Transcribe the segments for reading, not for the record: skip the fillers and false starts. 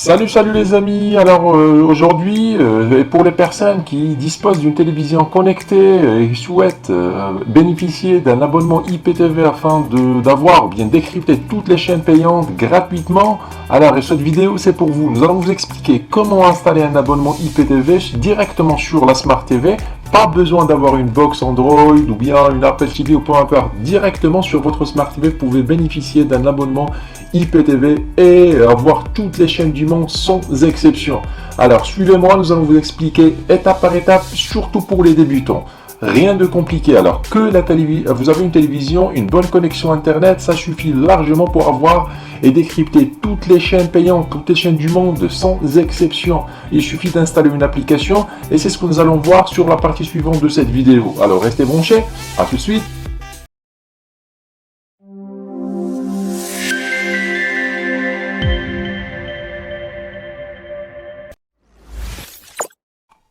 Salut les amis. Alors aujourd'hui, pour les personnes qui disposent d'une télévision connectée et souhaitent bénéficier d'un abonnement IPTV afin d'avoir ou bien décrypter toutes les chaînes payantes gratuitement, alors cette vidéo c'est pour vous. Nous allons vous expliquer comment installer un abonnement IPTV directement sur la Smart TV. Pas besoin d'avoir une box Android ou bien une Apple TV ou peu importe. Directement sur votre Smart TV, vous pouvez bénéficier d'un abonnement IPTV et avoir toutes les chaînes du monde sans exception. Alors suivez-moi, nous allons vous expliquer étape par étape, surtout pour les débutants. Rien de compliqué. Alors que vous avez une télévision, une bonne connexion internet, ça suffit largement pour avoir et décrypter toutes les chaînes payantes, toutes les chaînes du monde sans exception. Il suffit d'installer une application et c'est ce que nous allons voir sur la partie suivante de cette vidéo. Alors restez branchés, à tout de suite.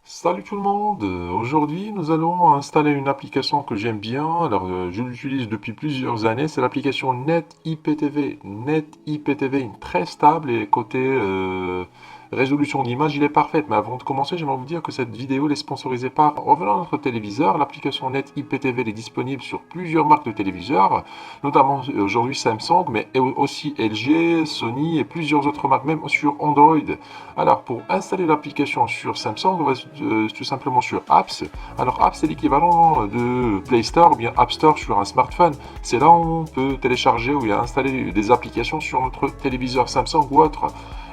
Salut tout le monde, aujourd'hui nous allons installer une application que j'aime bien, alors je l'utilise depuis plusieurs années, c'est l'application NetIPTV. NetIPTV est très stable et côté résolution d'image il est parfaite, mais avant de commencer j'aimerais vous dire que cette vidéo est sponsorisée par Revenons à notre téléviseur. L'application NetIPTV est disponible sur plusieurs marques de téléviseurs, notamment aujourd'hui Samsung, mais aussi LG, Sony et plusieurs autres marques, même sur Android. Alors pour installer l'application sur Samsung, on va tout simplement sur Apps. Alors Apps c'est l'équivalent de Play Store ou bien App Store sur un smartphone. C'est là où on peut télécharger ou bien installer des applications sur notre téléviseur Samsung ou autre.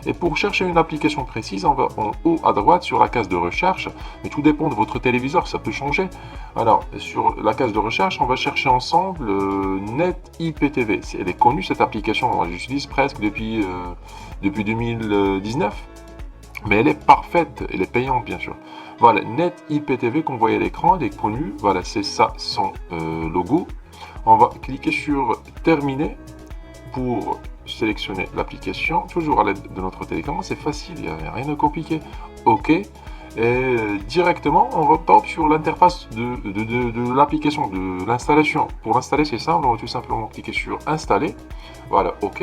Et pour chercher une application précise, on va en haut à droite sur la case de recherche, mais tout dépend de votre téléviseur, ça peut changer. Alors sur la case de recherche, on va chercher ensemble NetIPTV. Elle est connue cette application, moi j'utilise presque depuis 2019. Mais elle est parfaite, elle est payante bien sûr. Voilà, NetIPTV qu'on voit à l'écran, elle est connue. Voilà, c'est ça son logo. On va cliquer sur Terminer pour sélectionner l'application. Toujours à l'aide de notre télécommande, c'est facile, il n'y a rien de compliqué. OK. Et directement, on repart sur l'interface de l'application, de l'installation. Pour l'installer, c'est simple, on va tout simplement cliquer sur Installer. Voilà, OK.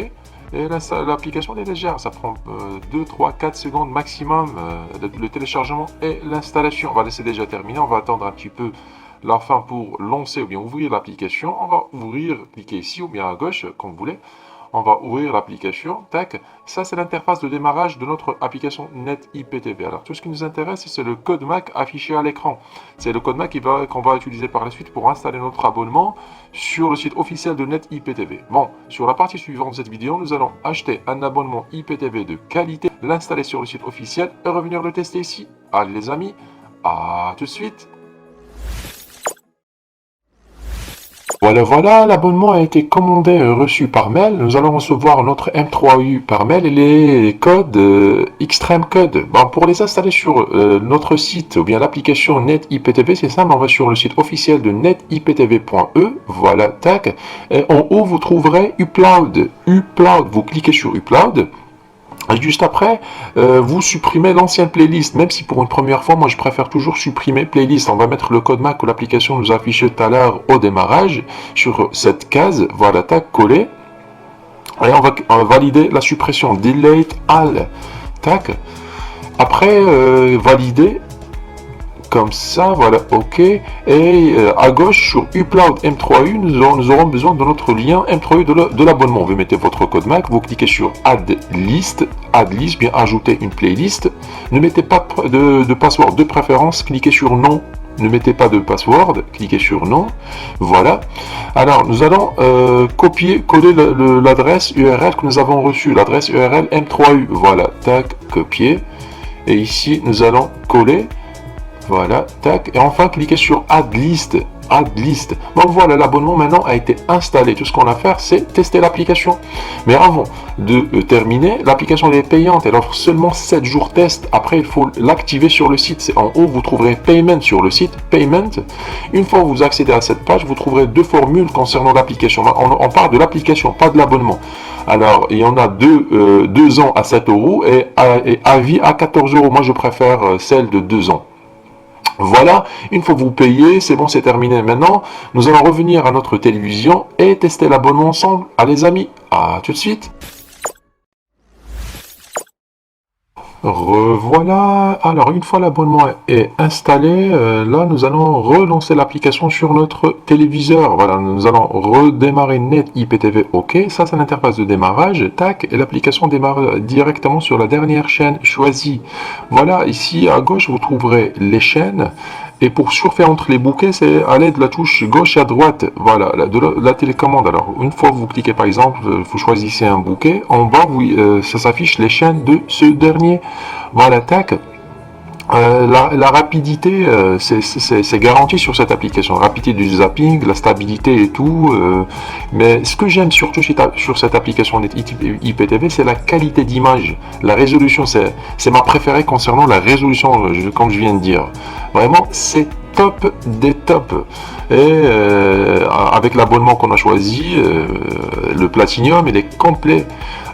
Et l'application est légère, ça prend 2, 3, 4 secondes maximum, le téléchargement et l'installation. On va laisser déjà terminer, on va attendre un petit peu la fin pour lancer ou bien ouvrir l'application. On va ouvrir, cliquer ici ou bien à gauche, comme vous voulez. On va ouvrir l'application, tac. Ça, c'est l'interface de démarrage de notre application NetIPTV. Alors, tout ce qui nous intéresse, c'est le code MAC affiché à l'écran. C'est le code MAC qu'on va utiliser par la suite pour installer notre abonnement sur le site officiel de NetIPTV. Bon, sur la partie suivante de cette vidéo, nous allons acheter un abonnement IPTV de qualité, l'installer sur le site officiel et revenir le tester ici. Allez les amis, à tout de suite. Voilà, l'abonnement a été commandé et reçu par mail. Nous allons recevoir notre M3U par mail et les codes Extreme Code. Bon, pour les installer sur notre site ou bien l'application NetIPTV, c'est simple, on va sur le site officiel de netiptv.e. Voilà, tac. Et en haut, vous trouverez Upload. Vous cliquez sur Upload. Juste après, vous supprimez l'ancienne playlist, même si pour une première fois, moi je préfère toujours supprimer playlist. On va mettre le code MAC que l'application nous a affiché tout à l'heure au démarrage sur cette case. Voilà, tac, coller. Et on va valider la suppression. Delete all. Tac. Après, valider. Comme ça, voilà, OK. Et à gauche, sur Upload M3U, nous aurons besoin de notre lien M3U de l'abonnement. Vous mettez votre code MAC, vous cliquez sur Add List, bien ajouter une playlist. Ne mettez pas de password de préférence, cliquez sur Non. Ne mettez pas de password, cliquez sur Non. Voilà. Alors, nous allons coller l'adresse URL que nous avons reçue, l'adresse URL M3U. Voilà, tac, copier. Et ici, nous allons coller. Voilà, tac, et enfin cliquez sur Add List. Bon voilà, l'abonnement maintenant a été installé. Tout ce qu'on a à faire, c'est tester l'application. Mais avant de terminer, l'application est payante. Elle offre seulement 7 jours test. Après, il faut l'activer sur le site. C'est en haut, vous trouverez Payment sur le site. Payment. Une fois que vous accédez à cette page, vous trouverez deux formules concernant l'application. On parle de l'application, pas de l'abonnement. Alors, il y en a 2 ans à 7 € et à vie à 14 €. Moi, je préfère celle de 2 ans. Voilà, une fois que vous payez, c'est bon, c'est terminé. Maintenant, nous allons revenir à notre télévision et tester l'abonnement ensemble. Allez les amis, à tout de suite. Revoilà. Alors, une fois l'abonnement est installé, là, nous allons relancer l'application sur notre téléviseur. Voilà, nous allons redémarrer Net IPTV. OK, ça, c'est l'interface de démarrage. Tac, et l'application démarre directement sur la dernière chaîne choisie. Voilà, ici à gauche, vous trouverez les chaînes. Et pour surfer entre les bouquets, c'est à l'aide de la touche gauche et à droite. Voilà, la télécommande. Alors, une fois que vous cliquez par exemple, vous choisissez un bouquet, en bas, ça s'affiche les chaînes de ce dernier. Voilà, tac. La rapidité, c'est garanti sur cette application. La rapidité du zapping, la stabilité et tout. Mais ce que j'aime surtout sur cette application IPTV, c'est la qualité d'image. La résolution, c'est ma préférée concernant la résolution, comme je viens de dire. Vraiment, c'est top des tops. Et avec l'abonnement qu'on a choisi, le Platinum, il est complet.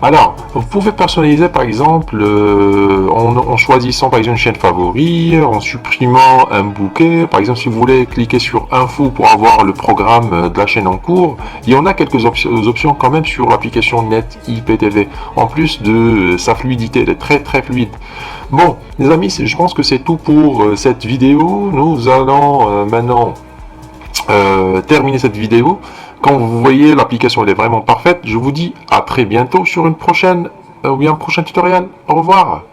Alors, vous pouvez personnaliser par exemple en choisissant par exemple une chaîne favori, en supprimant un bouquet. Par exemple, si vous voulez cliquer sur Info pour avoir le programme de la chaîne en cours, il y en a quelques options quand même sur l'application Net IPTV. En plus de sa fluidité, elle est très très fluide. Bon, les amis, je pense que c'est tout pour cette vidéo. Nous allons maintenant terminer cette vidéo. Quand vous voyez l'application elle est vraiment parfaite, je vous dis à très bientôt sur une prochaine ou bien un prochain tutoriel. Au revoir.